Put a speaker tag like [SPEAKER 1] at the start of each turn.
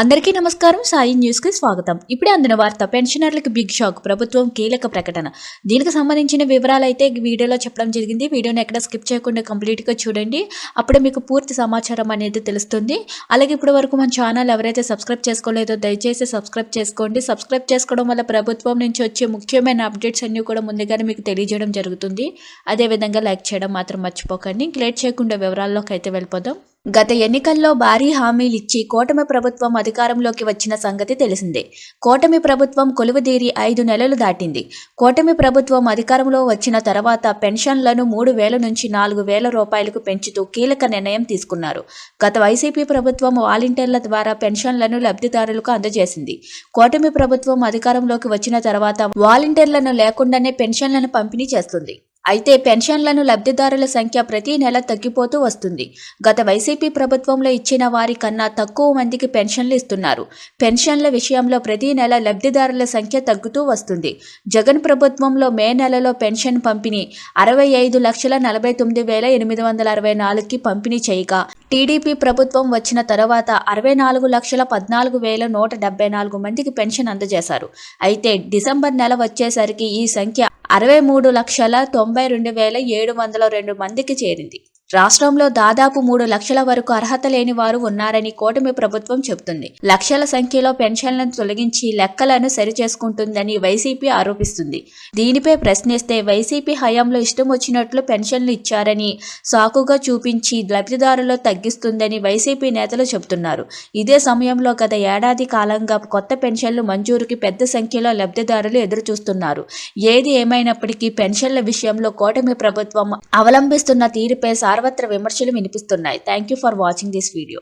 [SPEAKER 1] అందరికీ నమస్కారం. సాయి న్యూస్ కి స్వాగతం. ఇప్పుడే అందిన వార్త. పెన్షనర్లకు బిగ్ షాక్, ప్రభుత్వం కీలక ప్రకటన. దీనికి సంబంధించిన వివరాలు అయితే వీడియోలో చెప్పడం జరిగింది. వీడియోని ఎక్కడ స్కిప్ చేయకుండా కంప్లీట్ గా చూడండి. అప్పుడే మీకు పూర్తి సమాచారం అనేది తెలుస్తుంది. అలాగే ఇప్పటి వరకు మన ఛానల్ ఎవరైతే సబ్స్క్రైబ్ చేసుకోలేదో దయచేసి సబ్స్క్రైబ్ చేసుకోండి. సబ్స్క్రైబ్ చేసుకోవడం వల్ల ప్రభుత్వం నుంచి వచ్చే ముఖ్యమైన అప్డేట్స్ అన్ని కూడా ముందుగానే మీకు తెలియజేయడం జరుగుతుంది. అదే విధంగా లైక్ చేయడం మాత్రం మర్చిపోకండి. లేట్ చేయకుండా వివరాల్లోకి అయితే వెళ్ళిపోదాం. గత ఎన్నికల్లో భారీ హామీలు ఇచ్చి కూటమి ప్రభుత్వం అధికారంలోకి వచ్చిన సంగతి తెలిసిందే. కూటమి ప్రభుత్వం కొలువుదీరి 5 నెలలు దాటింది. కూటమి ప్రభుత్వం అధికారంలో వచ్చిన తర్వాత పెన్షన్లను 3,000 నుంచి 4,000 రూపాయలకు పెంచుతూ కీలక నిర్ణయం తీసుకున్నారు. గత వైసీపీ ప్రభుత్వం వాలంటీర్ల ద్వారా పెన్షన్లను లబ్ధిదారులకు అందజేసింది. కూటమి ప్రభుత్వం అధికారంలోకి వచ్చిన తర్వాత వాలంటీర్లను లేకుండానే పెన్షన్లను పంపిణీ చేస్తుంది. అయితే పెన్షన్లను లబ్ధిదారుల సంఖ్య ప్రతి నెల తగ్గిపోతూ వస్తుంది. గత వైసీపీ ప్రభుత్వంలో ఇచ్చిన వారి కన్నా తక్కువ మందికి పెన్షన్లు ఇస్తున్నారు. పెన్షన్ల విషయంలో ప్రతి నెల లబ్ధిదారుల సంఖ్య తగ్గుతూ వస్తుంది. జగన్ ప్రభుత్వంలో మే నెలలో పెన్షన్ పంపిణీ 65,49,864కి పంపిణీ చేయగా, టీడీపీ ప్రభుత్వం వచ్చిన తర్వాత 64,14,174 మందికి పెన్షన్ అందజేశారు. అయితే డిసెంబర్ నెల వచ్చేసరికి ఈ సంఖ్య 63,92,702 మందికి చేరింది. రాష్ట్రంలో దాదాపు 3 లక్షల వరకు అర్హత లేని వారు ఉన్నారని కూటమి ప్రభుత్వం చెబుతుంది. లక్షల సంఖ్యలో పెన్షన్లను తొలగించి లెక్కలను సరిచేసుకుంటుందని వైసీపీ ఆరోపిస్తుంది. దీనిపై ప్రశ్నిస్తే వైసీపీ హయాంలో ఇష్టం వచ్చినట్లు పెన్షన్లు ఇచ్చారని సాకుగా చూపించి లబ్ధిదారులు తగ్గిస్తుందని వైసీపీ నేతలు చెబుతున్నారు. ఇదే సమయంలో గత ఏడాది కాలంగా కొత్త పెన్షన్లు మంజూరుకి పెద్ద సంఖ్యలో లబ్ధిదారులు ఎదురుచూస్తున్నారు. ఏది ఏమైనప్పటికీ పెన్షన్ల విషయంలో కూటమి ప్రభుత్వం అవలంబిస్తున్న తీరుపై సర్వత్రా విమర్శలు వినిపిస్తున్నాయి. Thank you for watching this video.